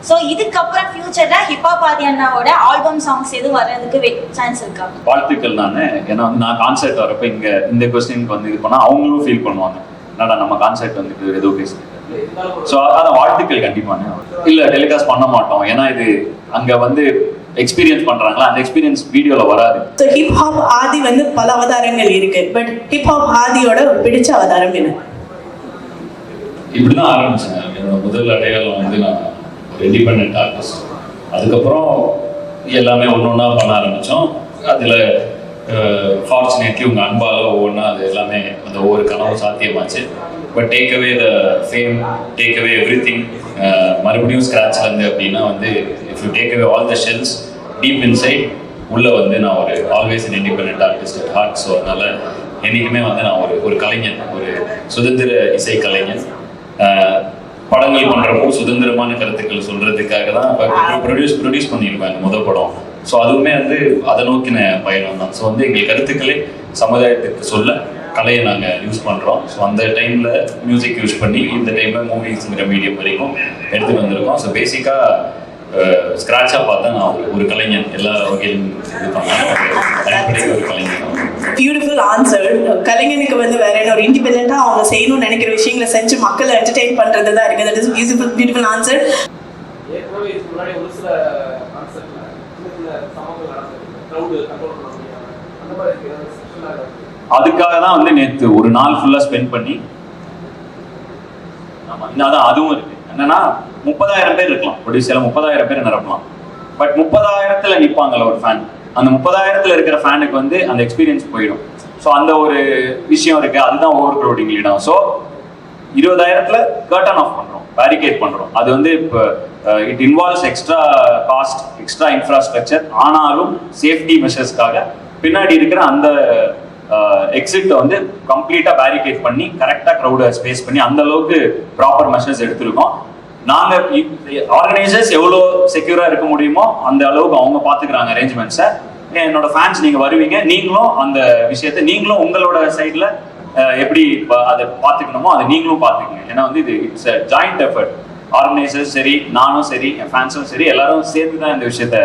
So இதுக்கப்புறம் ஃபியூச்சர்ல hip hop ஆதி அண்ணாவோட ஆல்பம் சாங்ஸ் எதுவும் வர்றதுக்கு சான்ஸ் இருக்கா? வாழ்த்துக்கள். ஏன்னா நான் கான்சர்ட் வரப்ப இங்க இந்த கொஸ்டினுக்கு வந்து இது பண்ணா அவங்களும் ஃபீல் பண்ணுவாங்க, என்னடா நம்ம கான்சர்ட் வந்துட்டு ஏதோ பேசுறது. ஸோ அதான் வாழ்த்துக்கள். கண்டிப்பான இல்ல டெலிகாஸ்ட் பண்ண மாட்டோம், ஏன்னா இது அங்க வந்து எக்ஸ்பீரியன்ஸ் பண்றாங்களா, அந்த எக்ஸ்பீரியன்ஸ் வீடியோல வராது. ஸோ ஹிப்ஹாப் ஆதி வந்து பல அவதாரங்கள் இருக்கு, பட் ஹிப்ஹாப் ஆதியோட பிடிச்ச அவதாரம் என்ன? இப்படிதான் ஆரம்பிச்சேன். என்னோட முதல் அடையாளம் வந்து நான் ஒரு இண்டிபெண்டன்ட் ஆர்டிஸ்ட். அதுக்கப்புறம் எல்லாமே ஒன்று ஒன்றா பண்ண ஆரம்பித்தோம். அதில் ஃபார்ச்சுனேட்லி உங்கள் அன்பால் ஒவ்வொன்றா அது எல்லாமே அந்த ஒவ்வொரு கனவும் சாத்தியமாச்சு. But take away the fame, take away everything, மறுபடியும் ஸ்க்ராட்ச்லேருந்து அப்படின்னா வந்து if you take away all the shells deep inside, உள்ளே வந்து நான் ஒரு always an independent artist at heart. So அதனால் என்றைக்குமே வந்து நான் ஒரு கலைஞன், ஒரு சுதந்திர இசை கலைஞன். படங்கள் பண்ணுறப்போ சுதந்திரமான கருத்துக்கள் சொல்கிறதுக்காக தான் இப்போ ப்ரொடியூஸ் பண்ணியிருப்பாங்க முதல் படம். ஸோ அதுவுமே வந்து அதை நோக்கின பயணம் தான். ஸோ வந்து எங்கள் கருத்துக்களை சமுதாயத்துக்கு சொல்ல கலையை நாங்கள் யூஸ் பண்ணுறோம். ஸோ அந்த டைமில் மியூசிக் யூஸ் பண்ணி இந்த டைமில் மூவிஸுங்கிற மீடியம் வரைக்கும் எடுத்துகிட்டு வந்திருக்கோம். ஸோ பேசிக்காக ஸ்க்ராட்சாக பார்த்தா நான் ஒரு கலைஞன், எல்லா வகையிலும் இது பண்ணேன், ஒரு கலைஞன். Beautiful answer. கலைஞனுக்கு வந்து வேற என்ன, ஒரு இண்டிபெண்டா அவங்க செய்யணும்னு நினைக்கிற விஷயங்களை செஞ்சு மக்களை என்டர்டெயின் பண்றது தான் இருக்கு. That is beautiful answer. அதுக்காக தான் வந்து நேற்று ஒரு நாள் ஃபுல்லா ஸ்பெண்ட் பண்ணி, அதான் அதுவும் இருக்கு. என்னன்னா 30,000 பேர் இருக்கலாம், ஒடிசியால 30,000 பேர் நிரப்பலாம். பட் 30,000த்துல நிற்பாங்கல்ல ஒரு ஃபேன், அந்த 30,000த்துல இருக்கிற ஃபேனுக்கு வந்து அந்த எக்ஸ்பீரியன்ஸ் போயிடும். ஸோ அந்த ஒரு விஷயம் இருக்கு, அதுதான் ஓவர் க்ரௌடிங் லீடாகும். ஸோ 20,000த்துல கர்டன் ஆஃப் பண்றோம், பேரிகேட் பண்றோம். அது வந்து இப்போ it involves extra cost, extra infrastructure. ஆனாலும் சேஃப்டி மெஷர்ஸ்க்காக பின்னாடி இருக்கிற அந்த எக்ஸிட்டை வந்து கம்ப்ளீட்டா பேரிகேட் பண்ணி கரெக்டா க்ரௌடை ஸ்பேஸ் பண்ணி அந்த அளவுக்கு ப்ராப்பர் மெஷர்ஸ் எடுத்திருக்கோம். நாங்க ஆர்கனைசர்ஸ் எவ்வளோ செக்யூரா இருக்க முடியுமோ அந்த அளவுக்கு அவங்க பாத்துக்கிறாங்க அரேஞ்ச்மெண்ட்ஸை. என்னோட ஃபேன்ஸ் நீங்க வருவீங்க, நீங்களும் அந்த விஷயத்தை நீங்களும் உங்களோட சைட்ல எப்படி அதை பார்த்துக்கணுமோ அதை நீங்களும் பார்த்துக்கங்க. ஏன்னா வந்து இது it's a joint effort. Organisers சரி, நானும் சரி, என் ஃபேன்ஸும் சரி, எல்லாரும் சேர்த்து தான் இந்த விஷயத்த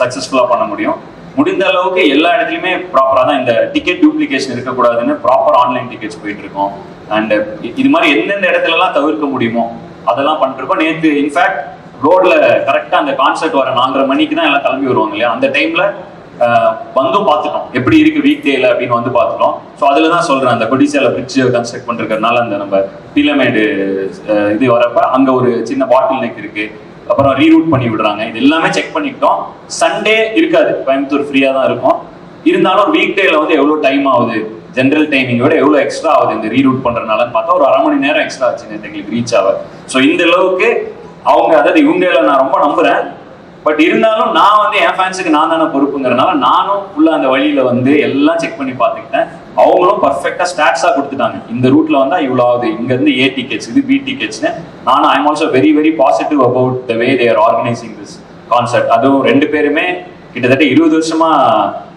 சக்ஸஸ்ஃபுல்லாக பண்ண முடியும். முடிந்த அளவுக்கு எல்லா இடத்துலையுமே ப்ராப்பராக தான், இந்த டிக்கெட் டூப்ளிகேஷன் இருக்கக்கூடாதுன்னு ப்ராப்பர் ஆன்லைன் டிக்கெட்ஸ் போயிட்டு இருக்கோம். அண்ட் இது மாதிரி எந்தெந்த இடத்துலலாம் தவிர்க்க முடியுமோ அதெல்லாம் பண்ணிருக்கோம். நேற்று இன்ஃபேக்ட் ரோட்ல கரெக்டாக அந்த கான்சர்ட் வர 4:30 மணிக்கு தான் எல்லாம் கிளம்பி வருவாங்க இல்லையா, அந்த டைம்ல வந்தும் பார்த்துட்டோம் எப்படி இருக்கு வீக் டேல அப்படின்னு வந்து பார்த்துட்டோம். ஸோ அதில் தான் சொல்றேன், அந்த கொடிசியால பிரிட்ஜ் கன்ஸ்ட்ரக்ட் பண்ணிருக்கிறதுனால அந்த நம்ம பீலமேடு இது வரப்ப அங்கே ஒரு சின்ன பாட்டில் நெக் இருக்கு, அப்புறம் ரீரூட் பண்ணி விடுறாங்க. இது எல்லாமே செக் பண்ணிக்கிட்டோம். சண்டே இருக்காது, கோயம்புத்தூர் ஃப்ரீயா தான் இருக்கும். இருந்தாலும் வீக் டேல வந்து எவ்வளோ டைம் ஆகுது, ஜென்ரல் டைமிங் விட எவ்வளோ எக்ஸ்ட்ரா ஆகுது இந்த ரீரூட் பண்றதுனாலன்னு பார்த்தா ஒரு 1/2 மணி நேரம் எக்ஸ்ட்ரா ஆச்சு எங்களுக்கு ரீச் ஆக. ஸோ இந்த அளவுக்கு அவங்க, அதாவது இவங்கள நான் ரொம்ப நம்புறேன். பட் இருந்தாலும் நான் வந்து என் ஃபேன்ஸுக்கு நான் தானே பொறுப்புங்கிறதுனால நானும் ஃபுல்லா அந்த வழியில வந்து எல்லாம் செக் பண்ணி பார்த்துக்கிட்டேன். அவங்களும் பர்ஃபெக்டா ஸ்டாட்ஸா கொடுத்துட்டாங்க, இந்த ரூட்ல வந்தா இவ்வளோ ஆகுது, இங்க இருந்து ஏ டிக்கெட்ஸ், இது பி டிக்கெட்ஸ்னு. நானும் I am also very very positive about the way they are organising this concert. அதுவும் 2 பேருமே கிட்டத்தட்ட 20 வருஷமா,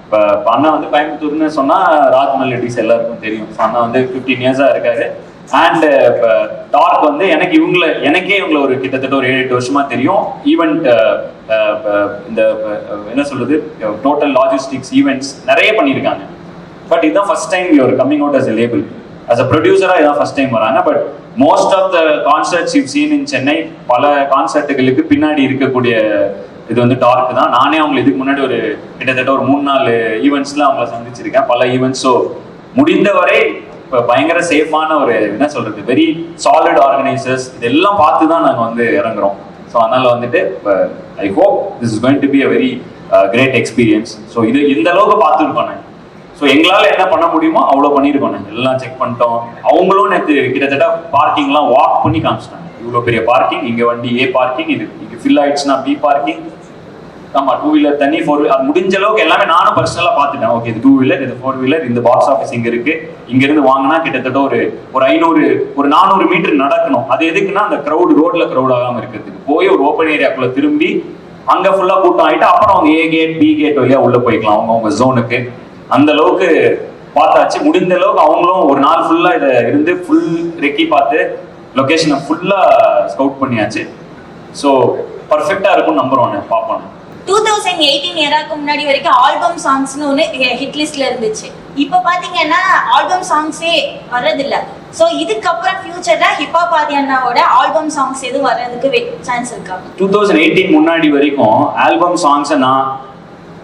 இப்போ அண்ணா வந்து கோயம்புத்தூர்னு சொன்னா ராஜ் மெலடிஸ் எல்லாருக்கும் தெரியும். அண்ணா வந்து 15 இயர்ஸா இருக்காரு. அண்ட் இப்போ டார்க் வந்து எனக்கே இவங்களை ஒரு கிட்டத்தட்ட ஒரு 7-8 வருஷமா தெரியும். ஈவெண்ட் இந்த என்ன சொல்றது, டோட்டல் லாஜிஸ்டிக்ஸ் ஈவெண்ட்ஸ் நிறைய பண்ணியிருக்காங்க. பட் இதுதான் first time you are coming out as a label, as a ப்ரொடியூசரா இதான் ஃபர்ஸ்ட் டைம் வராங்க. But most of the concerts you seen in Chennai, பல கான்சர்ட்டுகளுக்கு பின்னாடி இருக்கக்கூடிய இது வந்து டார்க் தான். நானே அவங்களை இதுக்கு முன்னாடி ஒரு கிட்டத்தட்ட ஒரு 3-4 ஈவெண்ட்ஸ்ல அவங்கள சந்திச்சிருக்கேன், பல ஈவெண்ட்ஸ். ஸோ முடிந்தவரை இப்போ பயங்கர சேஃபான ஒரு என்ன சொல்றது, வெரி சாலிட் ஆர்கனைசர்ஸ், இதெல்லாம் பார்த்து தான் நாங்கள் வந்து இறங்குறோம். ஸோ அதனால வந்துட்டு I hope this is going to be a very great experience. So இது இந்த அளவுக்கு பார்த்துருக்கோம். ஸோ எங்களால் என்ன பண்ண முடியுமோ அவ்வளோ பண்ணியிருக்கோம். எல்லாம் செக் பண்ணிட்டோம். அவங்களும் நேற்று கிட்டத்தட்ட பார்க்கிங்லாம் வாக் பண்ணி காமிச்சிட்டாங்க. இவ்வளோ பெரிய பார்க்கிங், இங்கே வண்டி ஏ பார்க்கிங், இது இங்கே ஃபில் ஆயிடுச்சுன்னா பி பார்க்கிங். ஆமா, 2 வீலர் தனி, 4 வீலர், அது முடிஞ்ச அளவுக்கு எல்லாமே நானும் பர்சனலா பார்த்துட்டேன். ஓகே, இது 2 வீலர், இது 4 வீலர், இந்த பாக்ஸ் ஆஃபீஸ் இங்க இருக்கு, இங்க இருந்து வாங்கினா கிட்டத்தட்ட ஒரு 400 மீட்டர் நடக்கணும். அது எதுக்குன்னா அந்த ரோட்ல க்ரௌட் ஆகாம இருக்கிறதுக்கு. போய் ஒரு ஓப்பன் ஏரியாக்குள்ள திரும்பி அங்க ஃபுல்லா கூட்டம் ஆயிட்டு அப்புறம் அவங்க ஏ கேட் பி கேட் வழியா உள்ள போய்க்கலாம் அவங்க ஜோனுக்கு. அந்த அளவுக்கு பார்த்தாச்சு. முடிந்த அளவுக்கு அவங்களும் ஒரு நாள் ஃபுல்லா இதை இருந்து ஃபுல் ரெக்கி பார்த்து லொகேஷனை ஃபுல்லா ஸ்கவுட் பண்ணியாச்சு. ஸோ பர்ஃபெக்டா இருக்கும் நம்பர் ஒன்னு பார்ப்போம். 2018 இயராக்கு முன்னாடி வரைக்கும் ஆல்பம் சாங்ஸ்னு ஒன்று ஹிட் லிஸ்ட்ல இருந்துச்சு. இப்போ பாத்தீங்கன்னா ஆல்பம் சாங்ஸே வர்றதில்ல. ஸோ இதுக்கப்புறம் ஃபியூச்சர்ல ஹிப்ஹாப் ஆதி அண்ணாவோட ஆல்பம் சாங்ஸ் எது வர்றதுக்கு சான்ஸ் இருக்கா? 2018 முன்னாடி வரைக்கும் ஆல்பம் சாங்ஸை நான்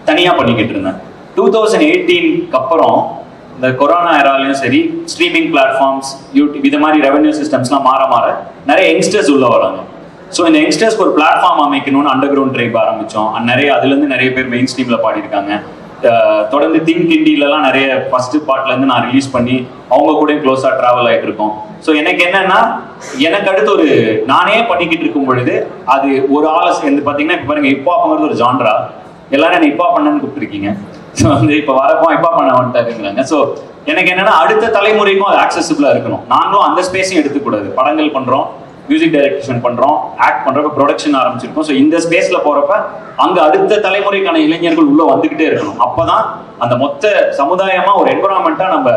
தனியா பண்ணிக்கிட்டு இருந்தேன். 2018க்கு அப்புறம் இந்த கொரோனா எராலையும் சரி, ஸ்ட்ரீமிங் பிளாட்ஃபார்ம்ஸ், யூடியூப் இது மாதிரி ரெவென்யூ சிஸ்டம்ஸ்லாம் மாற மாற நிறைய யங்ஸ்டர்ஸ் உள்ள வராங்க. ஸோ இந்த யங்ஸ்டர்ஸ்க்கு ஒரு பிளாட்ஃபார்ம் அமைக்கணும்னு அண்டர் கிரவுண்ட் ட்ரைப் ஆரம்பித்தோம். அதுலேருந்து நிறைய பேர் மெயின் ஸ்ட்ரீமில் பாடியிருக்காங்க. தொடர்ந்து திங்க் இண்டியிலலாம் நிறைய ஃபர்ஸ்ட் பார்ட்லேருந்து நான் ரிலீஸ் பண்ணி அவங்க கூட க்ளோஸாக ட்ராவல் ஆகிட்டு இருக்கோம். ஸோ எனக்கு என்னன்னா, எனக்கு அடுத்து ஒரு நானே பண்ணிக்கிட்டு இருக்கும் பொழுது அது ஒரு ஆளை சேர்ந்து பார்த்தீங்கன்னா இப்போ பாருங்க, ஹிப்ஹாப்ங்கிறது ஒரு ஜான்ரா. எல்லாரும் என்ன ஹிப்ஹாப் பண்ணன்னு கூப்பிட்டுருக்கீங்க. ஸோ இப்போ வரப்போ ஹிப்ஹாப் பண்ண வந்துட்டாருங்கிறாங்க. ஸோ எனக்கு என்னன்னா, அடுத்த தலைமுறைக்கும் அது ஆக்சசிபிளாக இருக்கணும். நாங்களும் அந்த ஸ்பேஸையும் எடுத்துக்கூடாது. படங்கள் பண்ணுறோம், மியூசிக் டைரக்ஷன் பண்றோம், ஆக்ட் பண்றப்ப ப்ரொடக்ஷன் ஆரம்பிச்சிருக்கோம். ஸோ இந்த ஸ்பேஸ்ல போறப்ப அங்க அடுத்த தலைமுறைக்கான இளைஞர்கள் உள்ள வந்துகிட்டே இருக்கணும். அப்பதான் அந்த மொத்த சமுதாயமா ஒரு என்விரான்மெண்டா நம்ம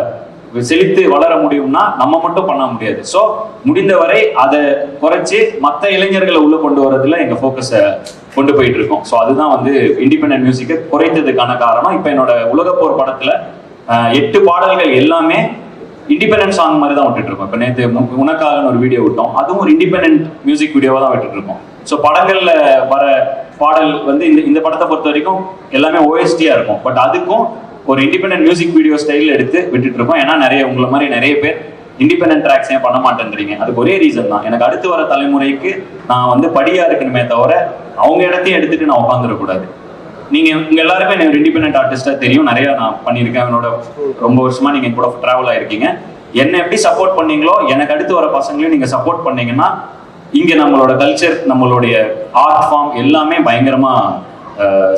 செழித்து வளர முடியும்னா நம்ம மட்டும் பண்ண முடியாது. ஸோ முடிந்தவரை அதை குறைச்சி மற்ற இளைஞர்களை உள்ள கொண்டு வரதுல எங்க ஃபோக்கஸை கொண்டு போயிட்டு இருக்கோம். ஸோ அதுதான் இண்டிபெண்டன்ட் மியூசிக்கை குறைத்ததுக்கான காரணம். இப்போ என்னோட உலகப்போர் படத்துல 8 பாடல்கள் எல்லாமே இண்டிபெண்டன்ட் சாங் மாதிரி தான் விட்டுட்டு இருக்கோம். இப்போ நேற்று உனக்காகன்னு ஒரு வீடியோ விட்டோம், அதுவும் ஒரு இண்டிபெண்டன்ட் மியூசிக் வீடியோவாக தான் விட்டுட்டு இருக்கோம். ஸோ படங்கள்ல வர பாடல் இந்த படத்தை பொறுத்த வரைக்கும் எல்லாமே ஓஎஸ்டியா இருக்கும். பட் அதுக்கும் ஒரு இண்டிபெண்டன்ட் மியூசிக் வீடியோ ஸ்டைல் எடுத்து விட்டுட்டு இருக்கோம். ஏன்னா உங்களை மாதிரி நிறைய பேர் இண்டிபெண்டன்ட் ட்ராக்ஸ் ஏன் பண்ண மாட்டேன்றீங்க. அதுக்கு ஒரே ரீசன் தான், எனக்கு அடுத்து வர தலைமுறைக்கு நான் படியா இருக்கணுமே தவிர அவங்க இடத்தையும் எடுத்துட்டு நான் உட்காந்துடக்கூடாது. உங்க எல்லாருமே எனக்கு ஒரு இண்டிபெண்டன்ட் ஆர்டிஸ்டா தெரியும், நிறைய நான் பண்ணியிருக்கேன். என்னோட ரொம்ப வருஷமா நீங்க கூட டிராவல் ஆயிருக்கீங்க. என்ன எப்படி சப்போர்ட் பண்ணீங்களோ எனக்கு அடுத்து வர பசங்களையும் நீங்க சப்போர்ட் பண்ணீங்கன்னா இங்க நம்மளோட கல்ச்சர், நம்மளுடைய ஆர்ட் ஃபார்ம் எல்லாமே பயங்கரமா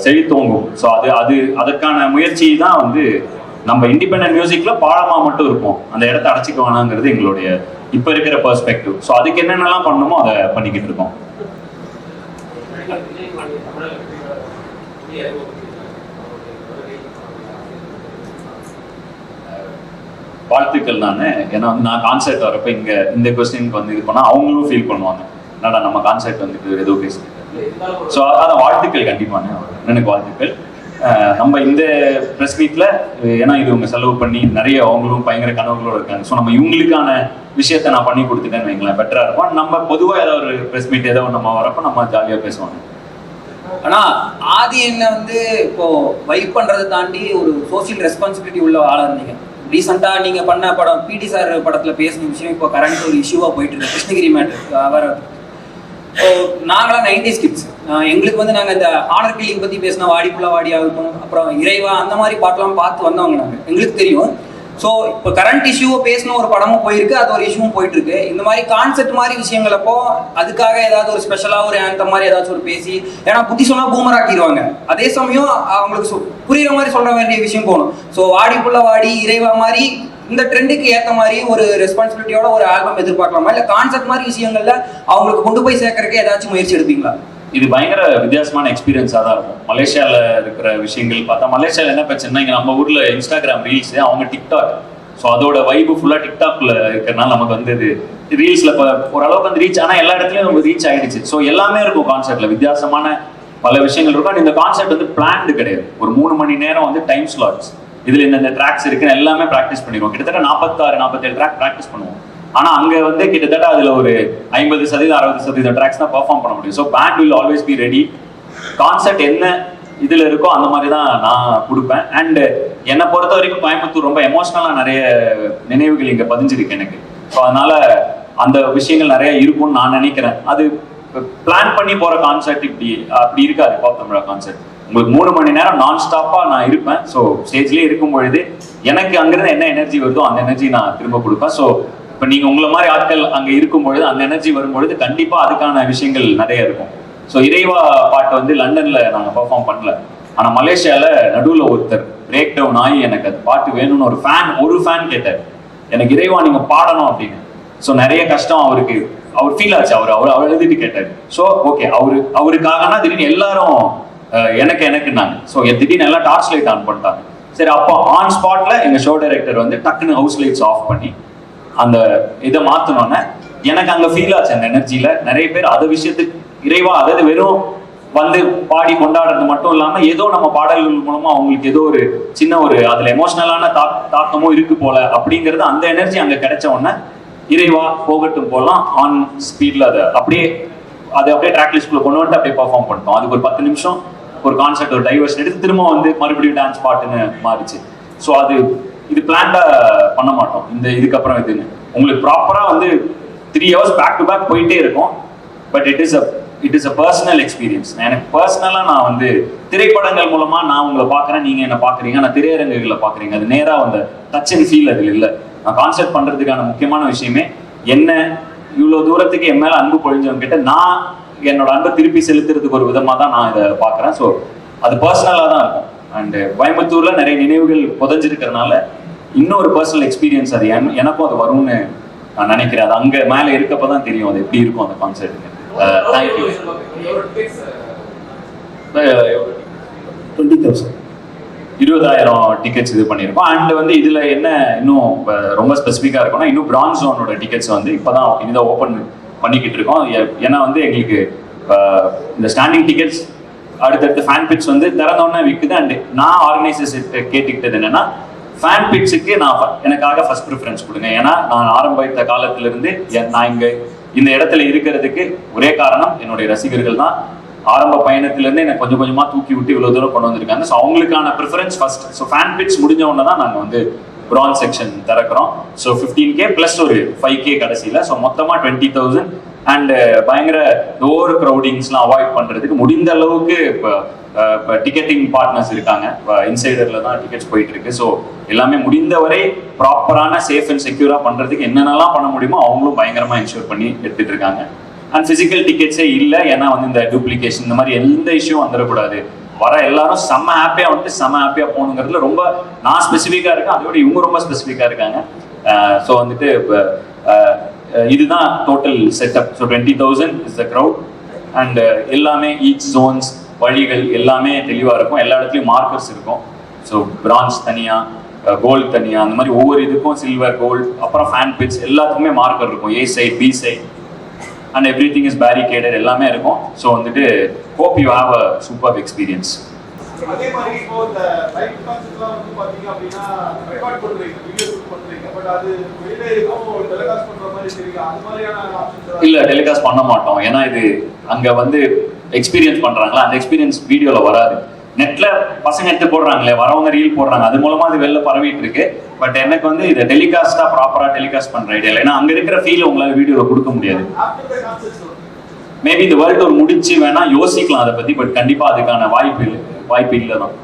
செழித்தோங்கும். ஸோ அதுக்கான முயற்சி தான் நம்ம இண்டிபெண்டன்ட் மியூசிக்ல பாடமா மட்டும் இருப்போம், அந்த இடத்த அடைச்சிக்க வேணாங்கிறது எங்களுடைய இப்ப இருக்கிற பெர்ஸ்பெக்டிவ். ஸோ அதுக்கு என்னென்னலாம் பண்ணணுமோ அதை பண்ணிக்கிட்டு இருக்கோம். வாழ்த்துக்கள். ஏன்னா நான் கான்சர்ட் வரப்ப இந்த கொஸ்டினுக்கு இது பண்ணா அவங்களும் ஃபீல் பண்ணுவாங்க, என்னடா நம்ம கான்சர்ட் ஏதோ பேசிட்டு. ஸோ அதான் வாழ்த்துக்கள், கண்டிப்பான எனக்கு வாழ்த்துக்கள். நம்ம இந்த ப்ரெஸ் மீட்ல ஏன்னா இது இவங்க செலவு பண்ணி நிறைய அவங்களும் பயங்கர கனவுகளோட இருக்காங்க. ஸோ நம்ம இவங்களுக்கான விஷயத்த நான் பண்ணி கொடுத்துட்டேன்னு வைங்களேன், பெட்டரா இருக்கும். நம்ம பொதுவாக ஏதாவது ஒரு ப்ரெஸ் மீட் ஏதோ நம்ம வரப்போ நம்ம ஜாலியாக பேசுவாங்க. ஆனா ஆதி என்ன இப்போ வைப் பண்றதை தாண்டி ஒரு சோசியல் ரெஸ்பான்சிபிலிட்டி உள்ள ஆளா இருந்தீங்க. ரீசெண்டா நீங்க பண்ண படம் பிடி சார் படத்துல பேசின விஷயம் இப்போ கரண்ட் ஒரு இஷ்யூவா போயிட்டு இருக்கு, கிருஷ்ணகிரி மேட்டர். அவர் நாங்களாம் 90s கிட்ஸ், எங்களுக்கு நாங்க இந்த ஆனர் கில்லிங் பத்தி பேசின வாடிப்புள்ள வாடி ஆகட்டும், அப்புறம் இறைவா அந்த மாதிரி பாட்டெல்லாம் பார்த்து வந்தவங்க நாங்க, எங்களுக்கு தெரியும். ஸோ இப்போ கரண்ட் இஷ்யூவை பேசின ஒரு படமும் போயிருக்கு, அது ஒரு இஷ்யூவும் போயிட்டு இருக்கு. இந்த மாதிரி கான்செப்ட் மாதிரி விஷயங்களப்போ அதுக்காக ஏதாவது ஒரு ஸ்பெஷலாக ஒரு ஆந்தம் மாதிரி ஏதாச்சும் ஒரு பேசி, ஏன்னா புத்தி சொன்னா பூமர் ஆக்கிடுவாங்க, அதே சமயம் அவங்களுக்கு புரியுற மாதிரி சொல்ற வேண்டிய விஷயம் போகணும். ஸோ வாடிப்புள்ள வாடி இறைவா மாதிரி இந்த ட்ரெண்டுக்கு ஏற்ற மாதிரி ஒரு ரெஸ்பான்சிபிலிட்டியோட ஒரு ஆல்பம் எதிர்பார்க்கலாமா, இல்லை கான்செப்ட் மாதிரி விஷயங்கள்ல அவங்களுக்கு கொண்டு போய் சேர்க்கறதுக்கு ஏதாச்சும் முயற்சி எடுப்பீங்களா? இது பயங்கர வித்தியாசமான எக்ஸ்பீரியன்ஸாக தான் இருக்கும். மலேசியாவில் இருக்கிற விஷயங்கள் பார்த்தா, மலேசியாவில் என்ன பிரச்சனைனா, இங்கே நம்ம ஊரில் இன்ஸ்டாகிராம் ரீல்ஸ், அவங்க டிக்டாக். ஸோ அதோட வைப்பு ஃபுல்லாக டிக்டாக்ல இருக்கிறனால நமக்கு இது ரீல்ஸில் இப்போ ஓரளவுக்கு ரீச், ஆனால் எல்லா இடத்துலையும் நமக்கு ரீச் ஆகிடுச்சு. ஸோ எல்லாமே இருக்கும் கான்செப்டில், வித்தியாசமான பல விஷயங்கள் இருக்கும். இந்த கான்செப்ட் பிளான்டு கிடையாது. ஒரு 3 மணி நேரம் டைம் ஸ்லாட்ஸ், இதில் இந்த ட்ராக்ஸ் இருக்குன்னு எல்லாமே ப்ராக்டிஸ் பண்ணிடுவோம். கிட்டத்தட்ட 46-47 ட்ராக் ப்ராக்டிஸ் பண்ணுவோம். ஆனா அங்க கிட்டத்தட்ட அதுல ஒரு 50%-60% ட்ராக்ஸ் தான் பெர்ஃபார்ம் பண்ண முடியும். So band will always be ready. Concept என்ன இதுல இருக்கோ அந்த மாதிரி தான் நான் கொடுப்பேன். அண்ட் என்னை பொறுத்த வரைக்கும் கோயம்புத்தூர் ரொம்ப எமோஷனலா நிறைய நினைவுகள் இங்க பதிஞ்சிருக்கு எனக்கு. ஸோ அதனால அந்த விஷயங்கள் நிறைய இருக்கும்னு நான் நினைக்கிறேன். அது பிளான் பண்ணி போற கான்செப்ட் அப்படி இருக்காது. ஹிப்ஹாப் தமிழா கான்செப்ட் உங்களுக்கு 3 மணி நேரம் நான் ஸ்டாப்பா நான் இருப்பேன். ஸோ ஸ்டேஜ்லேயே இருக்கும் பொழுது எனக்கு அங்கிருந்து என்ன எனர்ஜி வருதோ அந்த எனர்ஜி நான் திரும்ப கொடுப்பேன். ஸோ இப்போ நீங்க உங்களை மாதிரி ஆட்கள் அங்கே இருக்கும் பொழுது அந்த எனர்ஜி வரும்பொழுது கண்டிப்பா அதுக்கான விஷயங்கள் நிறைய இருக்கும். ஸோ இறைவா பாட்டு லண்டன்ல நாங்கள் பெர்ஃபார்ம் பண்ணல, ஆனா மலேசியால நடுவில் ஒருத்தர் பிரேக் டவுன் ஆகி எனக்கு அது பாட்டு வேணும்னு ஒரு ஃபேன் கேட்டார், எனக்கு இறைவா நீங்க பாடணும் அப்படின்னு. ஸோ நிறைய கஷ்டம் அவருக்கு, அவர் ஃபீல் ஆச்சு, அவர் எழுதிட்டு கேட்டார். ஸோ ஓகே, அவருக்காகனா திடீர்னு எல்லாரும் எனக்குன்னாங்க. ஸோ திடீர்னு எல்லாம் டார்ச் லைட் ஆன் பண்ணிட்டாங்க. சரி, அப்போ ஆன் ஸ்பாட்ல எங்க ஷோ டைரக்டர் டக்குன்னு ஹவுஸ் லைட்ஸ் ஆஃப் பண்ணி அந்த இதை மாத்தணும்னு எனக்கு அங்க ஃபீல் ஆச்சு. அந்த எனர்ஜியில நிறைய பேர் அதை விஷயத்துக்கு இறைவா, அதாவது வெறும் வந்து பாடி கொண்டாடுறது மட்டும் இல்லாம ஏதோ நம்ம பாடல்கள் மூலமா அவங்களுக்கு ஏதோ ஒரு சின்ன ஒரு அதுல எமோஷனலான தாக்கமும் இருக்கு போல அப்படிங்கிறது, அந்த எனர்ஜி அங்க கிடைச்ச உடனே இறைவா போகட்டும் போலாம் ஆன் ஸ்பீட்ல அதை அப்படியே ட்ராக் லிஸ்ட்குள்ள கொண்டு வந்து அப்படியே பெர்ஃபார்ம் பண்ணிட்டோம். அதுக்கு ஒரு 10 நிமிஷம் ஒரு கான்செப்ட், ஒரு டைவர்ஷன் எடுத்து திரும்ப வந்து மறுபடியும் டான்ஸ் பாட்டுன்னு மாறிச்சு. ஸோ இது பிளான்டா பண்ண மாட்டோம் இதுக்கப்புறம். இதுன்னு உங்களுக்கு ப்ராப்பரா வந்து 3 hours பேக் டு பேக் போயிட்டே இருக்கும். But it is a personal experience. எனக்கு பர்சனலா நான் வந்து திரைப்படங்கள் மூலமா நான் உங்களை பார்க்குறேன், நீங்க என்ன பார்க்குறீங்க, நான் திரையரங்குகளை பார்க்குறீங்க, அது நேரா வந்து டச் அண்ட் ஃபீல் அதில் இல்லை. நான் கான்செப்ட் பண்றதுக்கான முக்கியமான விஷயமே என்ன, இவ்வளவு தூரத்துக்கு என் மேல அன்பு பொழிஞ்சவங்க கிட்ட நான் என்னோட அன்பை திருப்பி செலுத்துறதுக்கு ஒரு விதமா தான் நான் இதை பார்க்குறேன். ஸோ அது பர்சனலா தான் இருக்கும். அண்ட் கோயம்புத்தூர்ல நிறைய நினைவுகள் புதஞ்சிருக்கிறதுனால இன்னொரு பர்சனல் எக்ஸ்பீரியன்ஸ் அது எனக்கும் அது வரும்னு நான் நினைக்கிறேன். அது அங்க மேல இருக்கப்பதான் தெரியும் அது எப்படி இருக்கும் அந்த கான்செர்ட். தேங்க்யூ. 20,000 டிக்கெட்ஸ் இது பண்ணியிருக்கோம். அண்ட் வந்து இதுல என்ன இன்னும் ரொம்ப ஸ்பெசிஃபிக்கா இருக்கும்னா, இன்னும் பிரான்ஸ் ஜோனோட டிக்கெட்ஸ் வந்து இப்பதான் இனிதான் ஓப்பன் பண்ணிக்கிட்டு இருக்கோம். ஏன்னா வந்து எங்களுக்கு இந்த ஸ்டாண்டிங் டிக்கெட்ஸ் அடுத்தடுத்து ஃபேன் பிட்ஸ் வந்து திறந்தோடனே விற்குது. அண்ட் நான் ஆர்கனைசர்ஸ் கேட்டுக்கிட்டது என்னன்னா, ஃபேன் பிட்ஸுக்கு எனக்காக ஃபர்ஸ்ட் ப்ரிஃபரன்ஸ் கொடுங்க. ஏன்னா நான் ஆரம்பித்த காலத்திலிருந்து நான் இந்த இடத்துல இருக்கிறதுக்கு ஒரே காரணம் என்னுடைய ரசிகர்கள் தான். ஆரம்ப பயணத்திலிருந்து எனக்கு கொஞ்சம் கொஞ்சமா தூக்கி விட்டு இவ்வளவு தூரம் கொண்டு வந்திருக்காங்க. ஸோ அவங்களுக்கான preference first. So fan pits முடிஞ்ச உடனே தான் நாங்கள் வந்து பிரான்ஸ் செக்ஷன் திறக்கிறோம். ஸோ 15K ப்ளஸ் ஒரு 5K கடைசியில். ஸோ மொத்தமாக 20,000. அண்ட் பயங்கர ஓவர் க்ரௌடிங்ஸ்லாம் அவாய்ட் பண்ணுறதுக்கு முடிந்த அளவுக்கு இப்போ டிக்கெட்டிங் பார்ட்னர்ஸ் இருக்காங்க. இன்சைடரில் தான் டிக்கெட்ஸ் போயிட்டு இருக்கு. ஸோ எல்லாமே முடிந்தவரை ப்ராப்பரான சேஃப் அண்ட் செக்யூராக பண்ணுறதுக்கு என்னென்னலாம் பண்ண முடியுமோ அவங்களும் பயங்கரமாக இன்ஷூர் பண்ணி எடுத்துகிட்டு இருக்காங்க. அண்ட் ஃபிசிக்கல் டிக்கெட்ஸே இல்லை, ஏன்னா வந்து இந்த டூப்ளிகேஷன் இந்த மாதிரி எந்த இஷ்யூவும் வந்துடக்கூடாது. வர எல்லாரும் செம்ம ஹாப்பியாக வந்துட்டு செம்ம ஹாப்பியாக போகணுங்கிறதுல ரொம்ப நான் ஸ்பெசிஃபிக்காக இருக்கேன். அதோட இவங்க ரொம்ப ஸ்பெசிஃபிக்காக இருக்காங்க. ஸோ வந்துட்டு இப்போ இதுதான் total setup. So 20,000 is the crowd. And எல்லாமே ஈச் ஜோன்ஸ் வழிகள் எல்லாமே தெளிவாக இருக்கும். எல்லா இடத்துலையும் மார்க்கர்ஸ் இருக்கும். ஸோ பிரான்ஸ் தனியாக, கோல்டு தனியாக, அந்த மாதிரி ஒவ்வொரு இதுக்கும் சில்வர், கோல்டு, அப்புறம் ஃபேன் பிட்ஸ் எல்லாத்துக்குமே மார்க்கர் இருக்கும். A side, B side, and everything is barricaded எல்லாமே இருக்கும். ஸோ வந்துட்டு hope you have a super experience. அதே மாதிரி இப்போ இந்த லைவ் கான்செர்ட்லாம் வந்து பாத்தீங்க அப்படின்னா ரெக்கார்ட் பண்றீங்க, வீடியோ ஷூட் பண்றீங்க, பட் அது வெளியில இருக்கும் டெலிகாஸ்ட் பண்ற மாதிரி தெரியும். அது மாதிரியான ஆப்ஷன்ஸ் இல்ல டெலிகாஸ்ட் பண்ண மாட்டோம். ஏன்னா இது அங்க வந்து எக்ஸ்பீரியன்ஸ் பண்றாங்களா, அந்த எக்ஸ்பீரியன்ஸ் வீடியோல வராது. நெட்ல பசங்க எடுத்து போடுறாங்களே, வரவங்க ரீல் போடுறாங்க, அது மூலமா அது வெளில பரவிட்டு இருக்கு. பட் எனக்கு வந்து இதை டெலிகாஸ்டா ப்ராப்பரா டெலிகாஸ்ட் பண்ற ஐடியா இல்லை. ஏன்னா அங்க இருக்கிற ஃபீல் உங்களால வீடியோல கொடுக்க முடியாது. மேபி இந்த வேர்ல்டு ஒரு முடிச்சு வேணா யோசிக்கலாம் அதை பத்தி. பட் கண்டிப்பா அதுக்கான வாய்ப்பு இல்லை தான்.